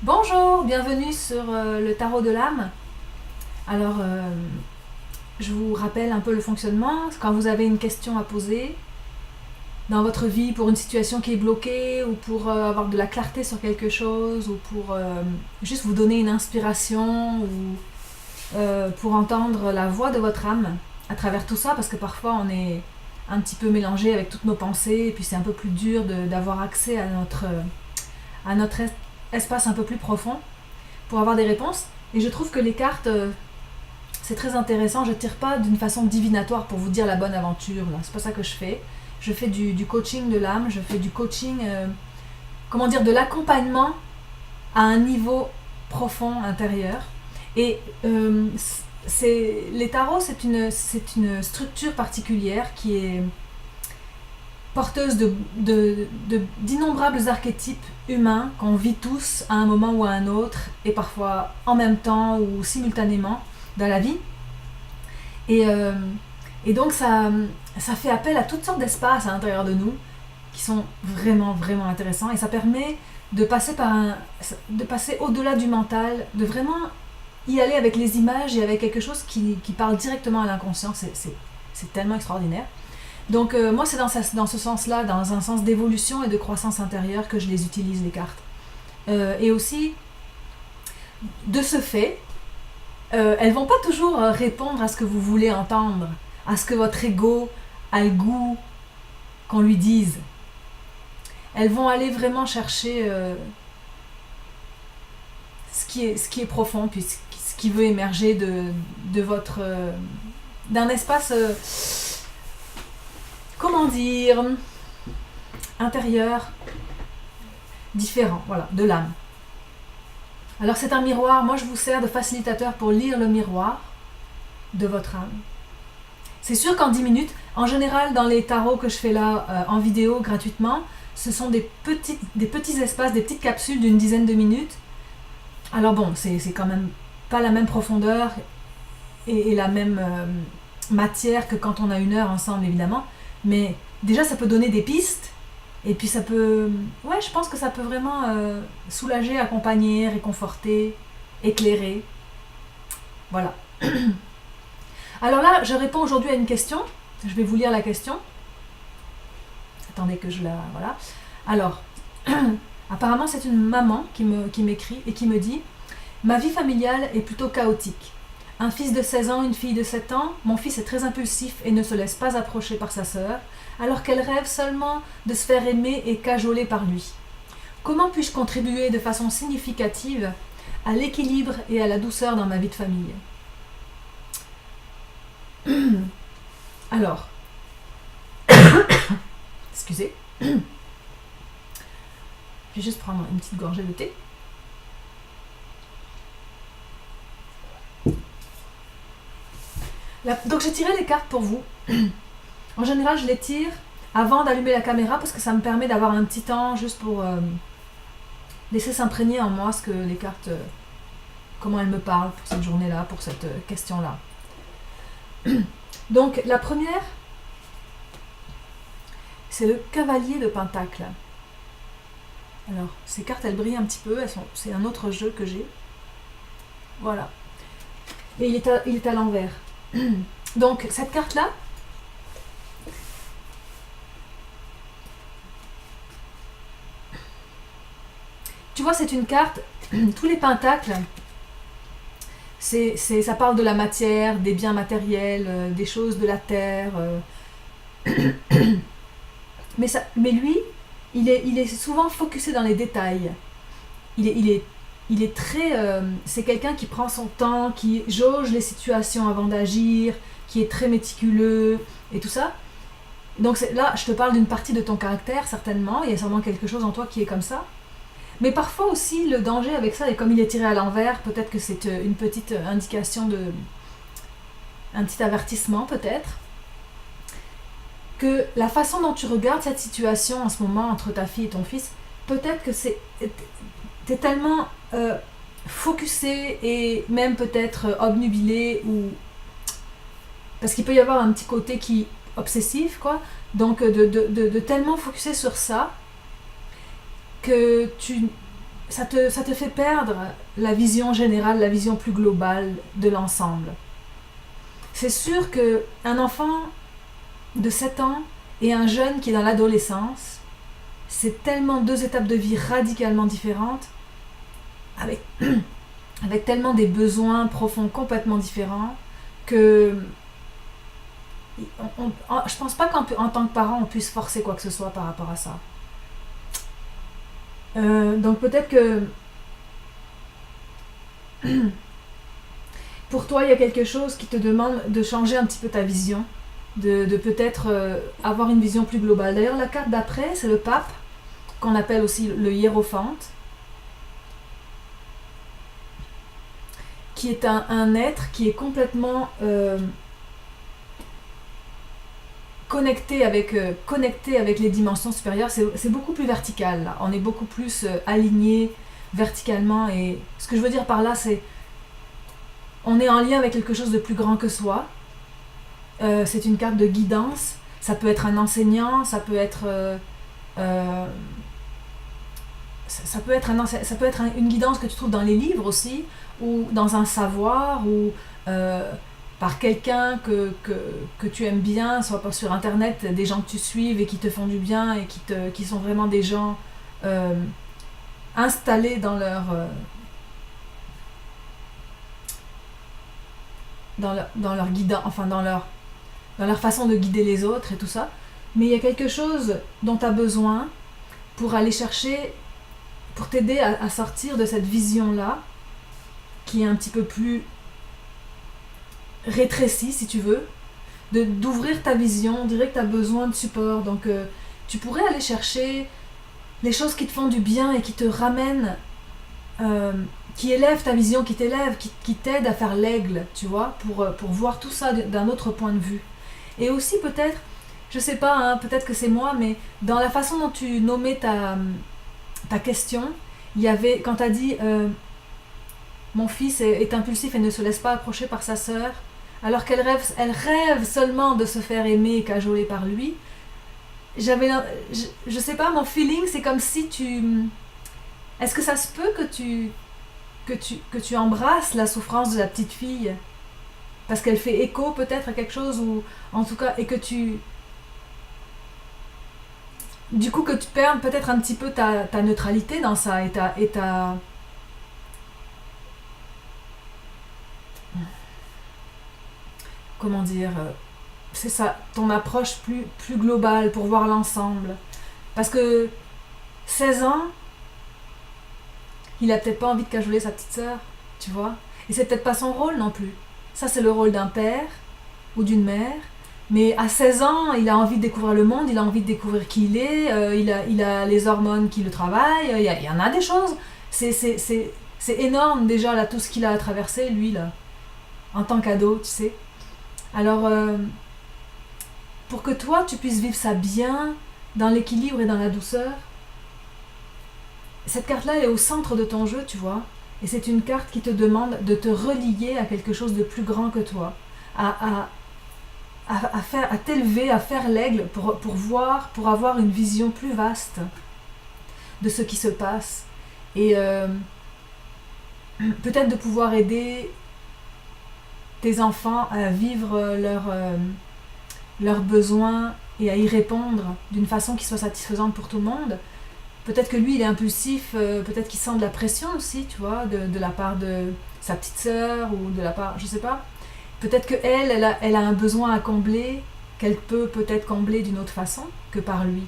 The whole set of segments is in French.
Bonjour, bienvenue sur le tarot de l'âme. Alors, je vous rappelle un peu le fonctionnement. Quand vous avez une question à poser dans votre vie pour une situation qui est bloquée ou pour avoir de la clarté sur quelque chose ou pour juste vous donner une inspiration ou pour entendre la voix de votre âme à travers tout ça, parce que parfois on est un petit peu mélangé avec toutes nos pensées et puis c'est un peu plus dur d'avoir accès à notre espace un peu plus profond pour avoir des réponses. Et je trouve que les cartes, c'est très intéressant. Je ne tire pas d'une façon divinatoire pour vous dire la bonne aventure. Là. C'est pas ça que je fais. Je fais du coaching de l'âme, je fais du coaching, comment dire, de l'accompagnement à un niveau profond intérieur. Et les tarots, c'est une structure particulière qui est porteuse d'innombrables archétypes humains qu'on vit tous à un moment ou à un autre, et parfois en même temps ou simultanément dans la vie. Et donc ça fait appel à toutes sortes d'espaces à l'intérieur de nous qui sont vraiment, vraiment intéressants, et ça permet de passer au-delà du mental, de vraiment y aller avec les images et avec quelque chose qui parle directement à l'inconscient. C'est tellement extraordinaire. Donc moi c'est dans ce sens-là, dans un sens d'évolution et de croissance intérieure, que je les utilise, les cartes. Et aussi, de ce fait, elles vont pas toujours répondre à ce que vous voulez entendre, à ce que votre ego a le goût qu'on lui dise. Elles vont aller vraiment chercher ce qui est profond, puis ce qui veut émerger de votre d'un espace comment dire, intérieur, différent, voilà, de l'âme. Alors c'est un miroir. Moi je vous sers de facilitateur pour lire le miroir de votre âme. C'est sûr qu'en 10 minutes, en général dans les tarots que je fais là en vidéo gratuitement, ce sont des petits espaces, des petites capsules d'une dizaine de minutes. Alors bon, c'est quand même pas la même profondeur et la même matière que quand on a 1 heure ensemble, évidemment. Mais déjà, ça peut donner des pistes. Et puis ça peut... Ouais, je pense que ça peut vraiment soulager, accompagner, réconforter, éclairer. Voilà. Alors là, je réponds aujourd'hui à une question. Je vais vous lire la question. Attendez que je la... Voilà. Alors, apparemment, c'est une maman qui m'écrit et qui me dit « Ma vie familiale est plutôt chaotique. Un fils de 16 ans, une fille de 7 ans, mon fils est très impulsif et ne se laisse pas approcher par sa sœur, alors qu'elle rêve seulement de se faire aimer et cajoler par lui. Comment puis-je contribuer de façon significative à l'équilibre et à la douceur dans ma vie de famille ?» Alors, excusez, je vais juste prendre une petite gorgée de thé. Donc j'ai tiré les cartes pour vous. En général, je les tire avant d'allumer la caméra parce que ça me permet d'avoir un petit temps juste pour laisser s'imprégner en moi ce que les cartes, comment elles me parlent pour cette journée-là, pour cette question-là. Donc la première, c'est le cavalier de Pentacle. Alors, ces cartes, elles brillent un petit peu, c'est un autre jeu que j'ai. Voilà. Et il est à l'envers. Donc cette carte là, tu vois, c'est une carte, tous les pentacles, ça parle de la matière, des biens matériels, des choses de la terre, mais lui il est souvent focusé dans les détails. Il est très... c'est quelqu'un qui prend son temps, qui jauge les situations avant d'agir, qui est très méticuleux et tout ça. Donc là, je te parle d'une partie de ton caractère, certainement. Il y a certainement quelque chose en toi qui est comme ça. Mais parfois aussi, le danger avec ça, et comme il est tiré à l'envers, peut-être que c'est une petite indication un petit avertissement peut-être, que la façon dont tu regardes cette situation en ce moment entre ta fille et ton fils, peut-être que t'es tellement focusé et même peut-être obnubilé, ou parce qu'il peut y avoir un petit côté qui obsessif, quoi. Donc de tellement focusé sur ça que tu ça te fait perdre la vision générale, la vision plus globale de l'ensemble. C'est sûr qu'un enfant de 7 ans et un jeune qui est dans l'adolescence, c'est tellement deux étapes de vie radicalement différentes, avec, avec tellement des besoins profonds complètement différents, que je pense pas qu'en tant que parent on puisse forcer quoi que ce soit par rapport à ça. Donc peut-être que pour toi il y a quelque chose qui te demande de changer un petit peu ta vision, de peut-être avoir une vision plus globale. D'ailleurs la carte d'après c'est le pape, qu'on appelle aussi le hiérophante, qui est un être qui est complètement connecté avec les dimensions supérieures. C'est beaucoup plus vertical là. On est beaucoup plus aligné verticalement, et ce que je veux dire par là c'est on est en lien avec quelque chose de plus grand que soi. C'est une carte de guidance, ça peut être un enseignant, ça peut être une guidance que tu trouves dans les livres aussi, ou dans un savoir, ou par quelqu'un que tu aimes bien, soit pas sur internet, des gens que tu suives et qui te font du bien et qui sont vraiment des gens installés dans leur guidance, enfin dans leur façon de guider les autres et tout ça. Mais il y a quelque chose dont tu as besoin pour aller chercher, pour t'aider à sortir de cette vision-là, qui est un petit peu plus rétrécie, si tu veux, d'ouvrir ta vision. On dirait que tu as besoin de support. Donc, tu pourrais aller chercher les choses qui te font du bien et qui te ramènent, qui élèvent ta vision, qui t'élèvent, qui t'aident à faire l'aigle, tu vois, pour voir tout ça d'un autre point de vue. Et aussi, peut-être, je sais pas, hein, peut-être que c'est moi, mais dans la façon dont tu nommais ta question, il y avait, quand tu as dit mon fils est impulsif et ne se laisse pas approcher par sa sœur, alors elle rêve seulement de se faire aimer et cajoler par lui. Je sais pas, mon feeling c'est comme si est-ce que ça se peut que tu embrasses la souffrance de la petite fille parce qu'elle fait écho peut-être à quelque chose, ou en tout cas, et que du coup que tu perds peut-être un petit peu ta neutralité dans ça, et ta comment dire, c'est ça, ton approche plus globale pour voir l'ensemble. Parce que 16 ans, il a peut-être pas envie de cajoler sa petite sœur, tu vois. Et c'est peut-être pas son rôle non plus. Ça, c'est le rôle d'un père ou d'une mère. Mais à 16 ans, il a envie de découvrir le monde, il a envie de découvrir qui il est, il a les hormones qui le travaillent, il y en a des choses. C'est énorme déjà, là, tout ce qu'il a à traverser, lui, là, en tant qu'ado, tu sais. Alors, pour que toi, tu puisses vivre ça bien, dans l'équilibre et dans la douceur, cette carte-là, elle est au centre de ton jeu, tu vois. Et c'est une carte qui te demande de te relier à quelque chose de plus grand que toi, à t'élever, à faire l'aigle pour avoir une vision plus vaste de ce qui se passe. Et peut-être de pouvoir aider tes enfants à vivre leurs besoins et à y répondre d'une façon qui soit satisfaisante pour tout le monde. Peut-être que lui, il est impulsif, peut-être qu'il sent de la pression aussi, tu vois, de la part de sa petite sœur, ou de la part, je sais pas. Peut-être qu'elle, elle a un besoin à combler, qu'elle peut peut-être combler d'une autre façon que par lui.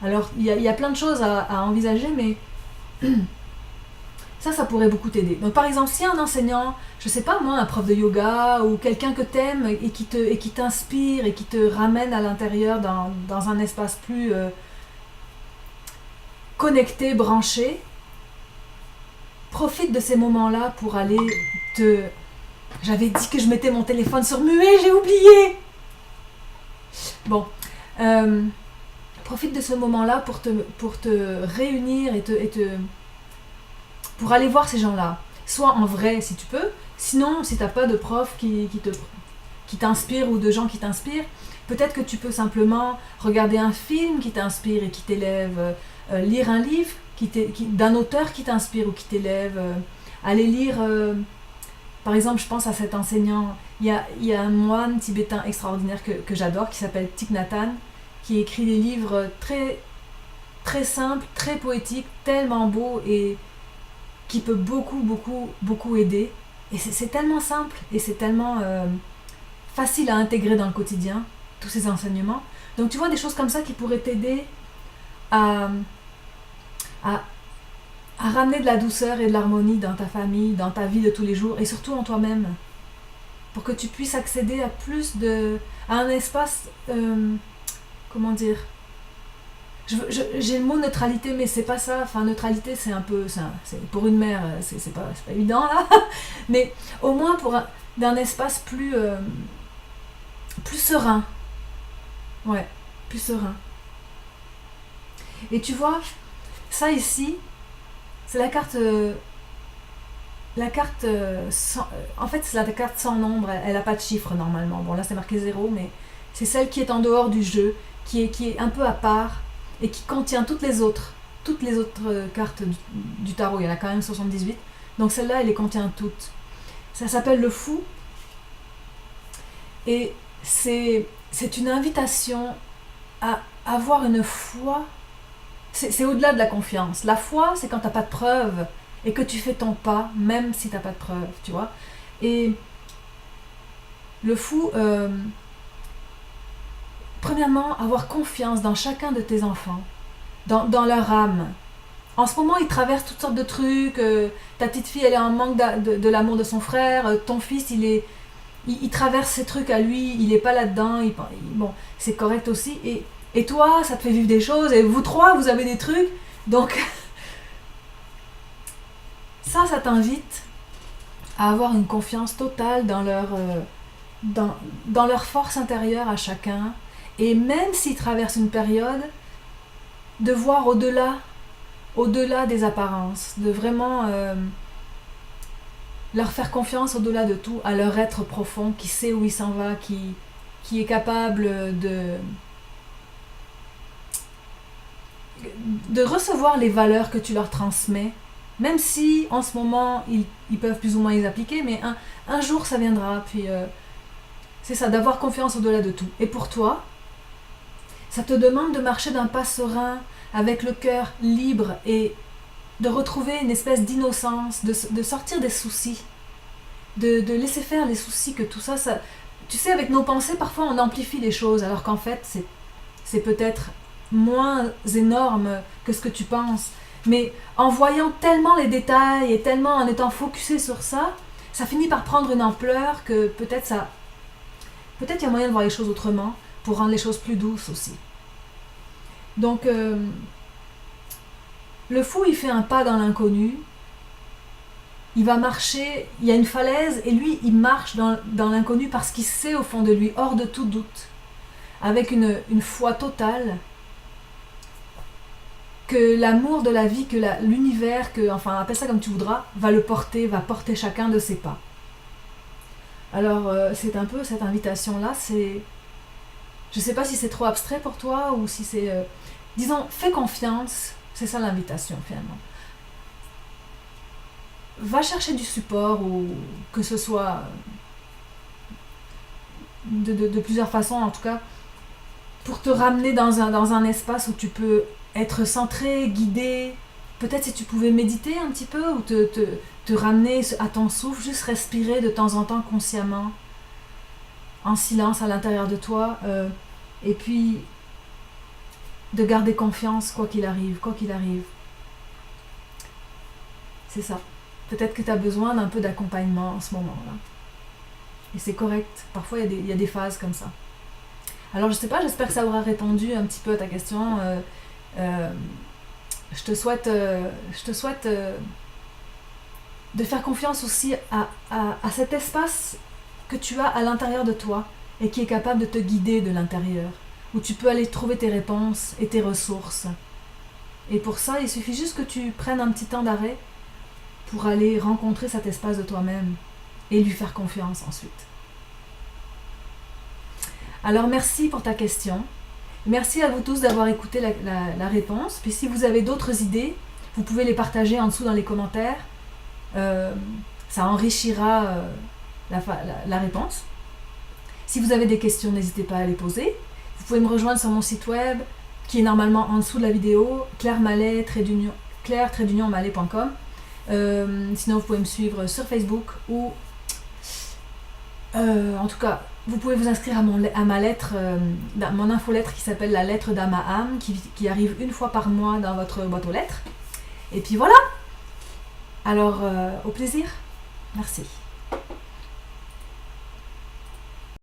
Alors, il y a plein de choses à envisager, mais ça pourrait beaucoup t'aider. Donc, par exemple, si un enseignant, je sais pas moi, un prof de yoga, ou quelqu'un que t'aimes et qui t'inspire et qui te ramène à l'intérieur dans un espace plus connecté, branché, profite de ces moments-là pour aller te... J'avais dit que je mettais mon téléphone sur muet, j'ai oublié. Bon, profite de ce moment-là pour te réunir pour aller voir ces gens-là. Soit en vrai si tu peux, sinon si t'as pas de prof qui t'inspire, ou de gens qui t'inspirent, peut-être que tu peux simplement regarder un film qui t'inspire et qui t'élève, lire un livre d'un auteur qui t'inspire ou qui t'élève. Aller lire, par exemple, je pense à cet enseignant, il y a un moine tibétain extraordinaire que j'adore, qui s'appelle Thich Nhat Hanh, qui écrit des livres très, très simples, très poétiques, tellement beaux et qui peut beaucoup, beaucoup, beaucoup aider. Et c'est tellement simple et c'est tellement facile à intégrer dans le quotidien, tous ces enseignements. Donc tu vois, des choses comme ça qui pourraient t'aider à, à, à ramener de la douceur et de l'harmonie dans ta famille, dans ta vie de tous les jours et surtout en toi-même. Pour que tu puisses accéder à un espace, comment dire, j'ai le mot neutralité, mais c'est pas ça. Enfin, neutralité, c'est un peu, pour une mère, c'est pas évident là. Mais au moins d'un espace plus serein. Ouais, plus serein. Et tu vois, ça ici, c'est la carte. En fait, c'est la carte sans nombre. Elle n'a pas de chiffre normalement. Bon, là, c'est marqué 0, mais c'est celle qui est en dehors du jeu, qui est un peu à part et qui contient toutes les autres cartes du tarot. Il y en a quand même 78. Donc celle-là, elle les contient toutes. Ça s'appelle le fou. Et c'est une invitation à avoir une foi. C'est au-delà de la confiance. La foi, c'est quand tu n'as pas de preuves et que tu fais ton pas, même si tu n'as pas de preuves, tu vois. Et le fou, premièrement, avoir confiance dans chacun de tes enfants, dans leur âme. En ce moment, ils traversent toutes sortes de trucs. Ta petite fille, elle est en manque de l'amour de son frère. Ton fils, il traverse ces trucs à lui. Il n'est pas là-dedans. Bon, c'est correct aussi. Et toi, ça te fait vivre des choses. Et vous trois, vous avez des trucs. Donc, ça t'invite à avoir une confiance totale dans leur force intérieure à chacun. Et même s'ils traversent une période, de voir au-delà des apparences, de vraiment leur faire confiance au-delà de tout, à leur être profond, qui sait où il s'en va, qui est capable de recevoir les valeurs que tu leur transmets, même si en ce moment ils peuvent plus ou moins les appliquer, mais un jour ça viendra. Puis c'est ça, d'avoir confiance au-delà de tout. Et pour toi, ça te demande de marcher d'un pas serein, avec le cœur libre et de retrouver une espèce d'innocence, de sortir des soucis, de laisser faire les soucis, que tout ça, tu sais, avec nos pensées, parfois on amplifie les choses, alors qu'en fait, c'est peut-être moins énorme que ce que tu penses. Mais en voyant tellement les détails et tellement en étant focusé sur ça, ça finit par prendre une ampleur que peut-être il y a moyen de voir les choses autrement pour rendre les choses plus douces aussi. Donc, le fou, il fait un pas dans l'inconnu. Il va marcher, il y a une falaise, et lui, il marche dans l'inconnu parce qu'il sait au fond de lui, hors de tout doute, avec une foi totale, que l'amour de la vie, que l'univers, enfin, appelle ça comme tu voudras, va porter chacun de ses pas. Alors, c'est un peu cette invitation-là, je sais pas si c'est trop abstrait pour toi, ou si c'est... disons, fais confiance, c'est ça l'invitation finalement. Va chercher du support, ou que ce soit de plusieurs façons en tout cas, pour te ramener dans un espace où tu peux être centré, guidé. Peut-être si tu pouvais méditer un petit peu, ou te ramener à ton souffle, juste respirer de temps en temps consciemment, en silence à l'intérieur de toi, et puis de garder confiance quoi qu'il arrive. C'est ça. Peut-être que tu as besoin d'un peu d'accompagnement en ce moment-là. Et c'est correct. Parfois, il y a des phases comme ça. Alors, je sais pas, j'espère que ça aura répondu un petit peu à ta question. Je te souhaite de faire confiance aussi à cet espace que tu as à l'intérieur de toi et qui est capable de te guider de l'intérieur, où tu peux aller trouver tes réponses et tes ressources. Et pour ça, il suffit juste que tu prennes un petit temps d'arrêt pour aller rencontrer cet espace de toi-même et lui faire confiance ensuite. Alors merci pour ta question. Merci à vous tous d'avoir écouté la réponse. Puis si vous avez d'autres idées Vous pouvez les partager en dessous dans les commentaires. Ça enrichira la réponse. Si vous avez des questions, n'hésitez pas à les poser. Vous pouvez me rejoindre sur mon site web qui est normalement en dessous de la vidéo, claire-mallet.com. Sinon, vous pouvez me suivre sur Facebook ou en tout cas, vous pouvez vous inscrire à ma lettre, mon infolettre qui s'appelle la lettre d'âme à âme, qui arrive une fois par mois dans votre boîte aux lettres. Et puis voilà. Alors, au plaisir. Merci.